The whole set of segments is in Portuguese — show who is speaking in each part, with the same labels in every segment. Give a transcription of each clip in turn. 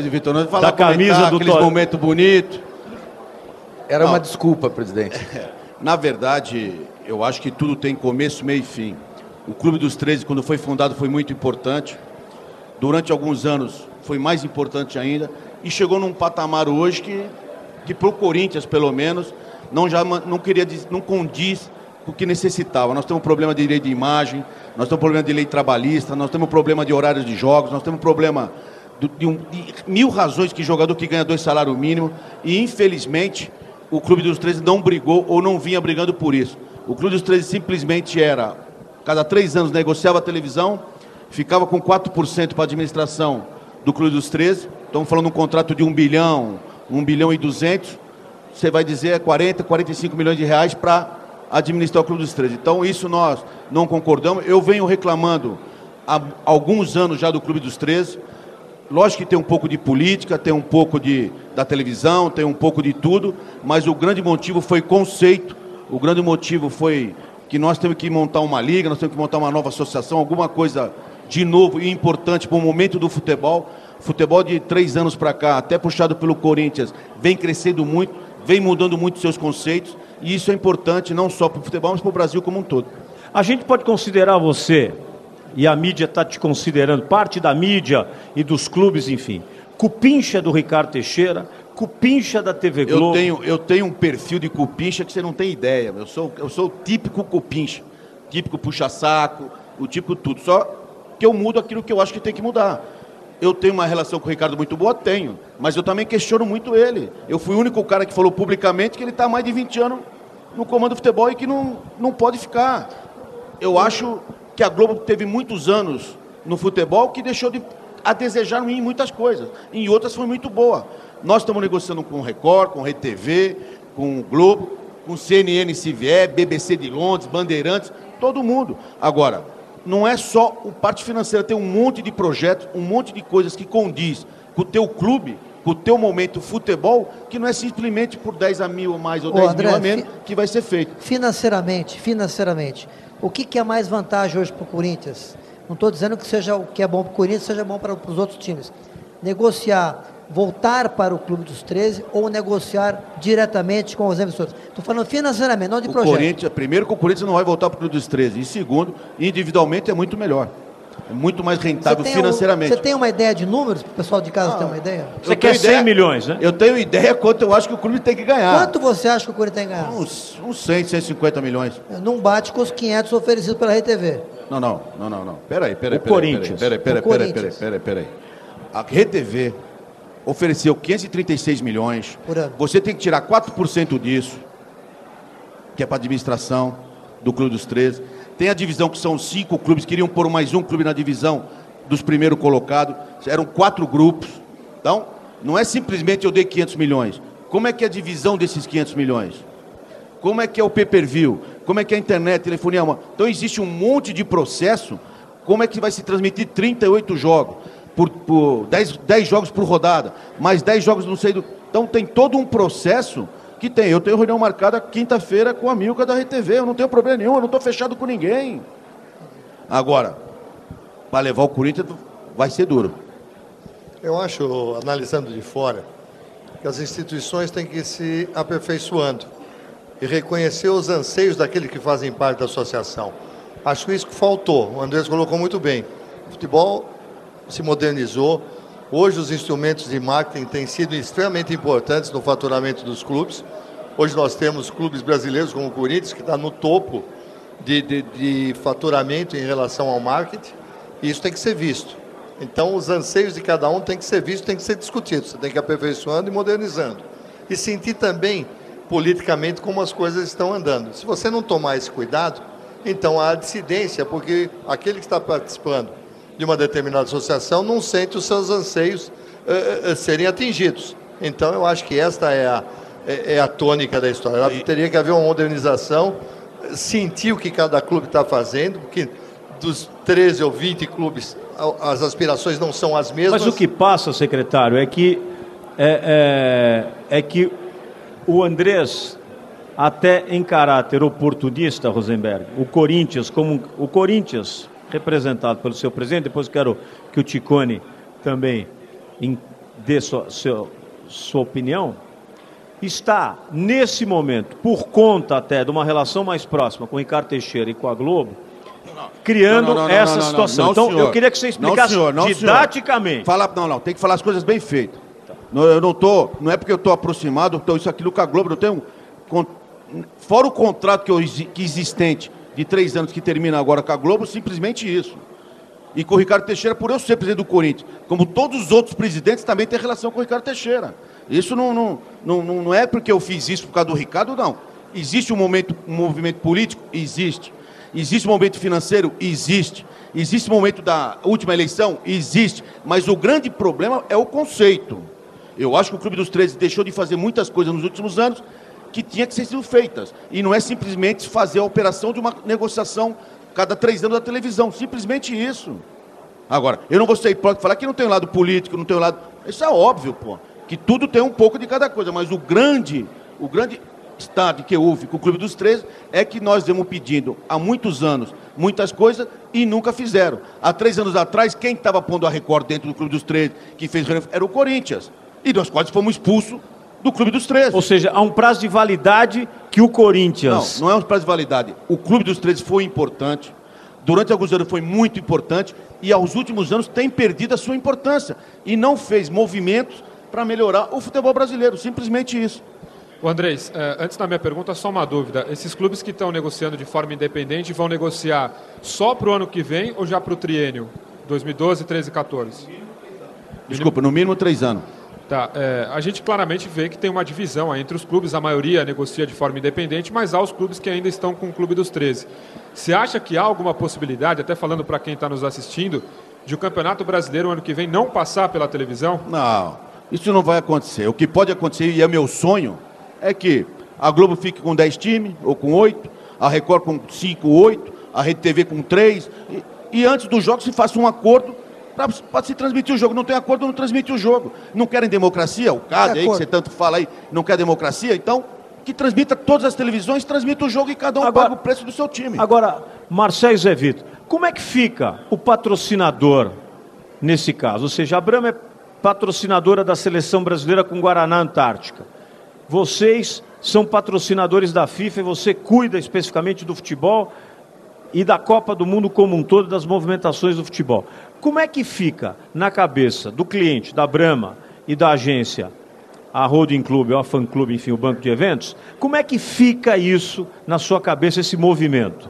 Speaker 1: Vitor, não falar
Speaker 2: da camisa do
Speaker 1: aqueles momentos bonitos.
Speaker 3: Era uma desculpa, presidente.
Speaker 1: Na verdade, eu acho que tudo tem começo, meio e fim. O Clube dos 13, quando foi fundado, foi muito importante. Durante alguns anos, foi mais importante ainda. E chegou num patamar hoje que para o Corinthians, pelo menos, não condiz com o que necessitava. Nós temos um problema de lei de imagem, nós temos um problema de lei trabalhista, nós temos um problema de horários de jogos, nós temos um problema de mil razões que jogador que ganha 2 salários mínimos. E, infelizmente, o Clube dos 13 não brigou ou não vinha brigando por isso. O Clube dos 13 simplesmente era, cada 3 anos, negociava a televisão, ficava com 4% para a administração do Clube dos 13. Estamos falando de um contrato de 1 bilhão, 1 bilhão e 200. Você vai dizer 40, 45 milhões de reais para administrar o Clube dos 13. Então, isso nós não concordamos. Eu venho reclamando há alguns anos já do Clube dos 13. Lógico que tem um pouco de política, tem um pouco da televisão, tem um pouco de tudo, mas o grande motivo foi conceito, o grande motivo foi que nós temos que montar uma liga, nós temos que montar uma nova associação, alguma coisa de novo e importante para o momento do futebol. Futebol de 3 anos para cá, até puxado pelo Corinthians, vem crescendo muito, vem mudando muito seus conceitos, e isso é importante não só para o futebol, mas para o Brasil como um todo.
Speaker 2: A gente pode considerar você, e a mídia está te considerando, parte da mídia e dos clubes, enfim, cupincha do Ricardo Teixeira, cupincha da TV Globo.
Speaker 1: Eu tenho um perfil de cupincha que você não tem ideia. Eu sou o típico cupincha, típico puxa-saco, o típico tudo. Só que eu mudo aquilo que eu acho que tem que mudar. Eu tenho uma relação com o Ricardo muito boa? Tenho. Mas eu também questiono muito ele. Eu fui o único cara que falou publicamente que ele está há mais de 20 anos no comando do futebol e que não pode ficar. Eu acho que a Globo teve muitos anos no futebol que deixou a desejar em muitas coisas. Em outras foi muito boa. Nós estamos negociando com o Record, com o RTV, com o Globo, com o CNN se vier, BBC de Londres, Bandeirantes, todo mundo. Agora, não é só o parte financeira, tem um monte de projetos, um monte de coisas que condiz com o teu clube, com o teu momento futebol, que não é simplesmente por 10 mil a mais ou 10
Speaker 4: André,
Speaker 1: mil a menos que vai ser feito.
Speaker 4: Financeiramente, o que é mais vantagem hoje para o Corinthians? Não estou dizendo que seja o que é bom para o Corinthians seja bom para os outros times. Negociar, voltar para o Clube dos 13 ou negociar diretamente com os emissores. Estou falando financeiramente, não de projeto.
Speaker 1: Primeiro que o Corinthians não vai voltar para o Clube dos 13. E segundo, individualmente é muito melhor. É muito mais rentável financeiramente.
Speaker 4: Você tem uma ideia de números para o pessoal de casa ter uma ideia?
Speaker 2: Você quer 100 milhões, né?
Speaker 1: Eu tenho ideia quanto eu acho que o clube tem que ganhar.
Speaker 4: Quanto você acha que o Corinthians tem que ganhar?
Speaker 1: Uns 100, 150 milhões.
Speaker 4: Não bate com os 500 oferecidos pela RTV.
Speaker 1: Não. Peraí.
Speaker 2: Corinthians.
Speaker 1: Peraí. A RTV ofereceu 536 milhões.
Speaker 4: Por ano.
Speaker 1: Você tem que tirar 4% disso, que é para a administração do Clube dos 13. Tem a divisão que são 5 clubes, queriam pôr mais um clube na divisão dos primeiros colocados. Eram 4 grupos. Então, não é simplesmente eu dei 500 milhões. Como é que é a divisão desses 500 milhões? Como é que é o pay-per-view? Como é que é a internet, telefonia? Então, existe um monte de processo. Como é que vai se transmitir 38 jogos? Por 10 jogos por rodada, mais 10 jogos não sei do... Então, tem todo um processo que tem. Eu tenho reunião marcada quinta-feira com a Milka da RTV. Eu não tenho problema nenhum, eu não estou fechado com ninguém. Agora, para levar o Corinthians vai ser duro.
Speaker 5: Eu acho, analisando de fora, que as instituições têm que ir se aperfeiçoando e reconhecer os anseios daqueles que fazem parte da associação. Acho que isso que faltou. O Andrés colocou muito bem. O futebol se modernizou. Hoje os instrumentos de marketing têm sido extremamente importantes no faturamento dos clubes. Hoje nós temos clubes brasileiros como o Corinthians, que está no topo de faturamento em relação ao marketing, e isso tem que ser visto. Então os anseios de cada um têm que ser vistos, têm que ser discutidos. Você tem que ir aperfeiçoando e modernizando. E sentir também, politicamente, como as coisas estão andando. Se você não tomar esse cuidado, então há dissidência, porque aquele que está participando de uma determinada associação não sente os seus anseios serem atingidos. Então, eu acho que esta é a tônica da história. Teria que haver uma modernização, sentir o que cada clube está fazendo, porque dos 13 ou 20 clubes, as aspirações não são as mesmas.
Speaker 2: Mas o que passa, secretário, é que o Andrés, até em caráter oportunista, Rosenberg, o Corinthians, representado pelo seu presidente, depois quero que o Ticone também dê sua opinião, está, nesse momento, por conta até de uma relação mais próxima com o Ricardo Teixeira e com a Globo, criando essa situação. Então, eu queria que você explicasse didaticamente.
Speaker 1: Tem que falar as coisas bem feitas. Não é porque eu estou aproximado, isso aquilo com a Globo, não tenho... Fora o contrato que existente de 3 anos que termina agora com a Globo, simplesmente isso. E com o Ricardo Teixeira, por eu ser presidente do Corinthians, como todos os outros presidentes, também tem relação com o Ricardo Teixeira. Isso não é porque eu fiz isso por causa do Ricardo, não. Existe um movimento político? Existe. Existe um momento financeiro? Existe. Existe um momento da última eleição? Existe. Mas o grande problema é o conceito. Eu acho que o Clube dos 13 deixou de fazer muitas coisas nos últimos anos que tinha que ser feitas. E não é simplesmente fazer a operação de uma negociação cada 3 anos da televisão. Simplesmente isso. Agora, eu não vou ser hipócrita falar que não tem um lado político, não tem um lado... Isso é óbvio, pô. Que tudo tem um pouco de cada coisa. Mas o grande estado que houve com o Clube dos 13 é que nós vemos pedindo há muitos anos muitas coisas e nunca fizeram. Há 3 anos atrás, quem estava pondo a Record dentro do Clube dos 13, que fez era o Corinthians. E nós quase fomos expulsos do Clube dos 13.
Speaker 2: Ou seja, há um prazo de validade que o Corinthians...
Speaker 1: Não é um prazo de validade. O Clube dos 13 foi importante. Durante alguns anos foi muito importante. E aos últimos anos tem perdido a sua importância. E não fez movimentos para melhorar o futebol brasileiro. Simplesmente isso.
Speaker 6: O Andrés, antes da minha pergunta, só uma dúvida. Esses clubes que estão negociando de forma independente vão negociar só para o ano que vem ou já para o triênio? 2012, 13 e 14?
Speaker 1: Desculpa, no mínimo 3 anos.
Speaker 6: Tá, a gente claramente vê que tem uma divisão entre os clubes, a maioria negocia de forma independente, mas há os clubes que ainda estão com o Clube dos 13. Você acha que há alguma possibilidade, até falando para quem está nos assistindo, de o Campeonato Brasileiro ano que vem não passar pela televisão?
Speaker 1: Não, isso não vai acontecer. O que pode acontecer, e é meu sonho, é que a Globo fique com 10 times, ou com 8, a Record com 5, 8, a Rede TV com 3, e antes do jogo se faça um acordo para se transmitir o jogo. Não tem acordo, não transmite o jogo. Não querem democracia? O CAD aí, que você tanto fala aí, não quer democracia? Então, que transmita todas as televisões, transmita o jogo e cada um paga o preço do seu time.
Speaker 2: Agora, Marcelo e Zé Vitor, como é que fica o patrocinador nesse caso? Ou seja, a Brahma é patrocinadora da Seleção Brasileira com Guaraná Antártica. Vocês são patrocinadores da FIFA e você cuida especificamente do futebol e da Copa do Mundo como um todo, das movimentações do futebol. Como é que fica na cabeça do cliente, da Brahma e da agência, a Holding Club, ou a Fan Club, enfim, o banco de eventos, como é que fica isso na sua cabeça, esse movimento?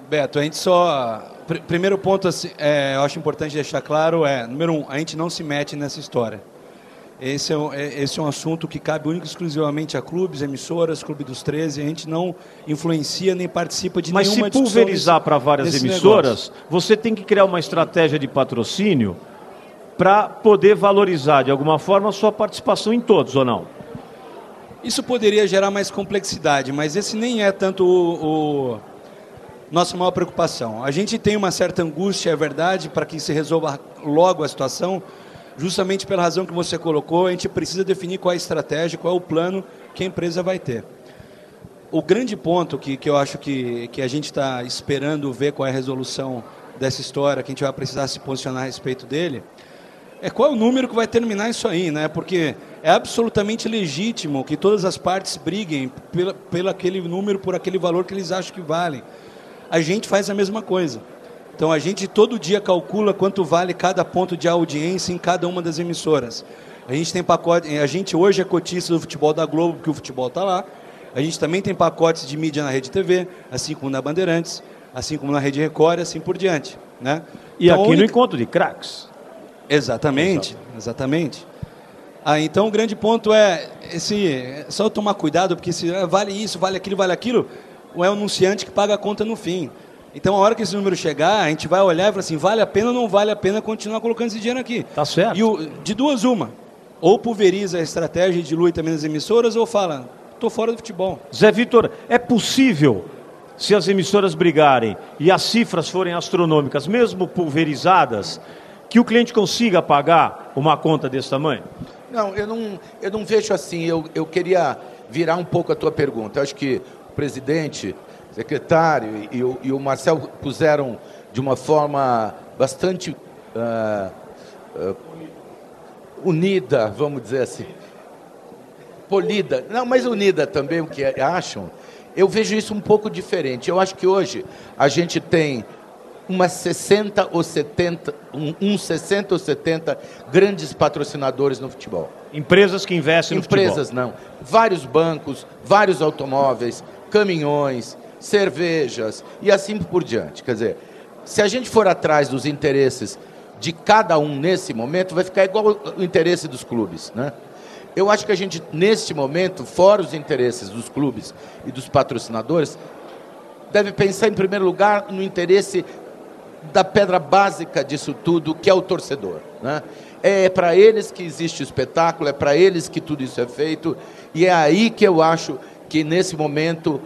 Speaker 3: Beto, a gente só... Primeiro ponto, eu acho importante deixar claro, número 1, a gente não se mete nessa história. Esse é um assunto que cabe único e exclusivamente a clubes, emissoras, Clube dos 13. A gente não influencia nem participa de nenhuma discussão.
Speaker 2: Mas se pulverizar para várias emissoras, você tem que criar uma estratégia de patrocínio para poder valorizar, de alguma forma, a sua participação em todos, ou não?
Speaker 3: Isso poderia gerar mais complexidade, mas esse nem é tanto nossa maior preocupação. A gente tem uma certa angústia, é verdade, para que se resolva logo a situação. Justamente pela razão que você colocou, a gente precisa definir qual é a estratégia, qual é o plano que a empresa vai ter. O grande ponto que eu acho que a gente está esperando ver qual é a resolução dessa história, que a gente vai precisar se posicionar a respeito dele, é qual é o número que vai terminar isso aí, né? Porque é absolutamente legítimo que todas as partes briguem pelo aquele número, por aquele valor que eles acham que valem. A gente faz a mesma coisa. Então, a gente todo dia calcula quanto vale cada ponto de audiência em cada uma das emissoras. A gente tem pacote, a gente hoje é cotista do futebol da Globo, porque o futebol está lá. A gente também tem pacotes de mídia na Rede TV, assim como na Bandeirantes, assim como na Rede Record, assim por diante, né?
Speaker 2: E então, aqui no Encontro de Craques.
Speaker 3: Exatamente, exatamente. Então, o grande ponto é só tomar cuidado, porque se vale isso, vale aquilo, ou é o anunciante que paga a conta no fim. Então, a hora que esse número chegar, a gente vai olhar e falar assim, vale a pena ou não vale a pena continuar colocando esse dinheiro aqui?
Speaker 2: Tá certo.
Speaker 3: E de duas, uma. Ou pulveriza a estratégia e dilui também as emissoras, ou fala, estou fora do futebol.
Speaker 2: Zé Vitor, é possível, se as emissoras brigarem e as cifras forem astronômicas, mesmo pulverizadas, que o cliente consiga pagar uma conta desse tamanho?
Speaker 7: Não, eu não vejo assim. Eu queria virar um pouco a tua pergunta. Eu acho que o presidente... secretário e o Marcel puseram de uma forma bastante unida, vamos dizer assim, polida, não, mas unida também, o que acham, eu vejo isso um pouco diferente. Eu acho que hoje a gente tem umas 60 ou 70, uns 60 ou 70 grandes patrocinadores no futebol.
Speaker 2: Empresas que investem no futebol.
Speaker 7: Empresas não. Vários bancos, vários automóveis, caminhões, cervejas e assim por diante. Quer dizer, se a gente for atrás dos interesses de cada um nesse momento, vai ficar igual o interesse dos clubes, né? Eu acho que a gente, neste momento, fora os interesses dos clubes e dos patrocinadores, deve pensar, em primeiro lugar, no interesse da pedra básica disso tudo, que é o torcedor, né? É para eles que existe o espetáculo, é para eles que tudo isso é feito, e é aí que eu acho que, nesse momento,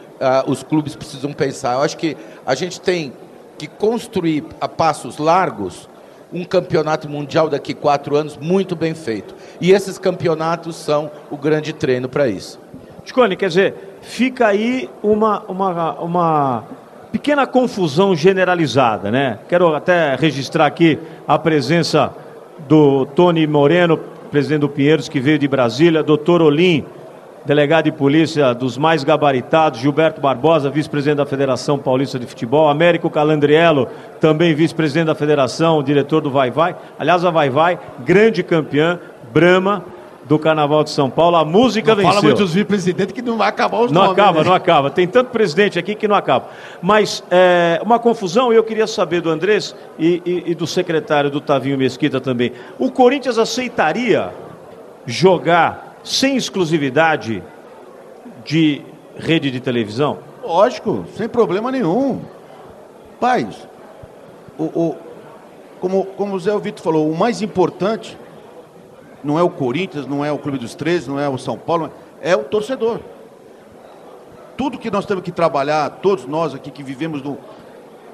Speaker 7: os clubes precisam pensar. Eu acho que a gente tem que construir a passos largos um campeonato mundial daqui a 4 anos muito bem feito. E esses campeonatos são o grande treino para isso.
Speaker 2: Ticone, quer dizer, fica aí uma pequena confusão generalizada, né? Quero até registrar aqui a presença do Tony Moreno, presidente do Pinheiros, que veio de Brasília, doutor Olim, delegado de polícia dos mais gabaritados, Gilberto Barbosa, vice-presidente da Federação Paulista de Futebol, Américo Calandriello, também vice-presidente da Federação, diretor do Vai Vai. Aliás, a Vai Vai, grande campeã, Brahma, do Carnaval de São Paulo. A música venceu.
Speaker 1: Fala muito dos vice-presidentes que não vai acabar os
Speaker 2: não
Speaker 1: nomes.
Speaker 2: Acaba,
Speaker 1: né?
Speaker 2: Não acaba. Tem tanto presidente aqui que não acaba. Mas uma confusão, e eu queria saber do Andrés e do secretário do Tavinho Mesquita também. O Corinthians aceitaria jogar sem exclusividade de rede de televisão?
Speaker 1: Lógico, sem problema nenhum. Paz, como o Zé Vitor falou, o mais importante não é o Corinthians, não é o Clube dos 13, não é o São Paulo, é o torcedor. Tudo que nós temos que trabalhar, todos nós aqui que vivemos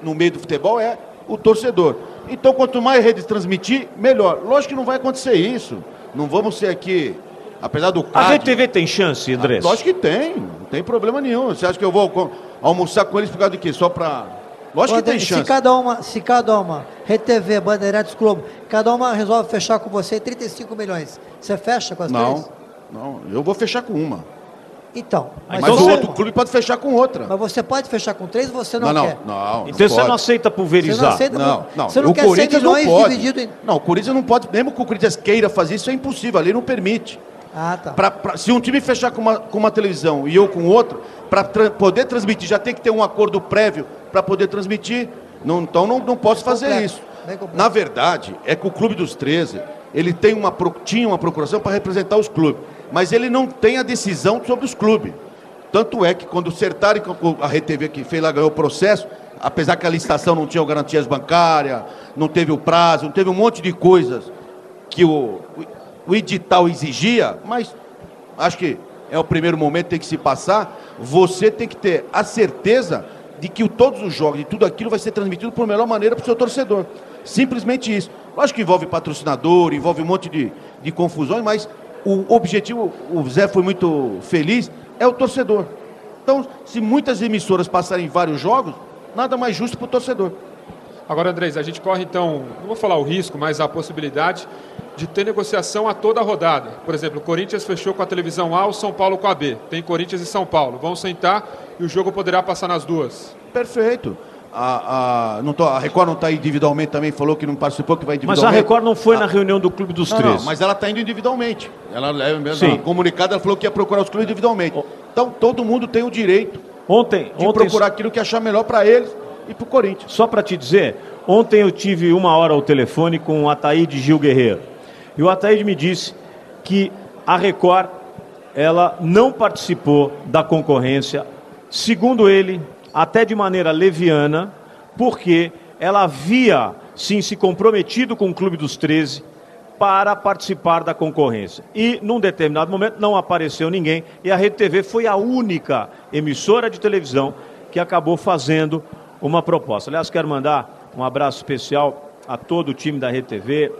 Speaker 1: no meio do futebol, é o torcedor. Então, quanto mais redes transmitir, melhor. Lógico que não vai acontecer isso. Não vamos ser aqui... Apesar do
Speaker 2: CAD... A Rede TV tem chance, Andrés?
Speaker 1: Lógico que tem, não tem problema nenhum. Você acha que eu vou almoçar com eles por causa de quê? Só para... Lógico que tem chance.
Speaker 4: Se cada uma, Rede TV, Bandeirantes, Globo, cada uma resolve fechar com você 35 milhões, você fecha com as três?
Speaker 1: Não, eu vou fechar com uma.
Speaker 4: Então...
Speaker 1: Mas o outro clube pode fechar com outra.
Speaker 4: Mas você pode fechar com 3 ou você não quer?
Speaker 1: Não.
Speaker 2: Então você não aceita pulverizar? Você não aceita,
Speaker 1: não.
Speaker 4: Você não
Speaker 1: o
Speaker 4: quer
Speaker 1: Corinthians
Speaker 4: 100 milhões
Speaker 1: não pode.
Speaker 4: dividido em...
Speaker 1: Não, o Corinthians não pode, mesmo que o Corinthians queira fazer isso, é impossível, a lei não permite.
Speaker 4: Ah, tá.
Speaker 1: Se um time fechar com uma televisão e eu com outro, para poder transmitir, já tem que ter um acordo prévio para poder transmitir. Então não posso fazer isso. Na verdade, é que o Clube dos 13, ele tinha uma procuração para representar os clubes, mas ele não tem a decisão sobre os clubes. Tanto é que quando o Sertari, a Rede TV que fez lá, ganhou o processo, apesar que a licitação não tinha garantias bancárias, não teve o prazo, não teve um monte de coisas que o edital exigia, mas acho que é o primeiro momento que tem que se passar. Você tem que ter a certeza de que todos os jogos e tudo aquilo vai ser transmitido por melhor maneira para o seu torcedor. Simplesmente isso. Lógico que envolve patrocinador, envolve um monte de confusões, mas o objetivo, o Zé foi muito feliz, é o torcedor. Então, se muitas emissoras passarem vários jogos, nada mais justo para o torcedor.
Speaker 6: Agora, Andrés, a gente corre, então, não vou falar o risco, mas a possibilidade de ter negociação a toda a rodada. Por exemplo, o Corinthians fechou com a televisão A, o São Paulo com a B. Tem Corinthians e São Paulo. Vão sentar e o jogo poderá passar nas duas.
Speaker 1: Perfeito. A Record não está individualmente também, falou que não participou, que vai individualmente.
Speaker 2: Mas a Record não foi na reunião do Clube dos 13.
Speaker 1: Não, mas ela está indo individualmente. Ela comunicada, ela falou que ia procurar os clubes individualmente. Então, todo mundo tem o direito de procurar aquilo que achar melhor para eles e para o Corinthians.
Speaker 2: Só para te dizer, ontem eu tive 1 hora ao telefone com o Ataíde Gil Guerreiro. E o Ataíde me disse que a Record, ela não participou da concorrência, segundo ele, até de maneira leviana, porque ela havia, sim, se comprometido com o Clube dos 13 para participar da concorrência. E, num determinado momento, não apareceu ninguém, e a Rede TV foi a única emissora de televisão que acabou fazendo uma proposta. Aliás, quero mandar um abraço especial a todo o time da Rede TV,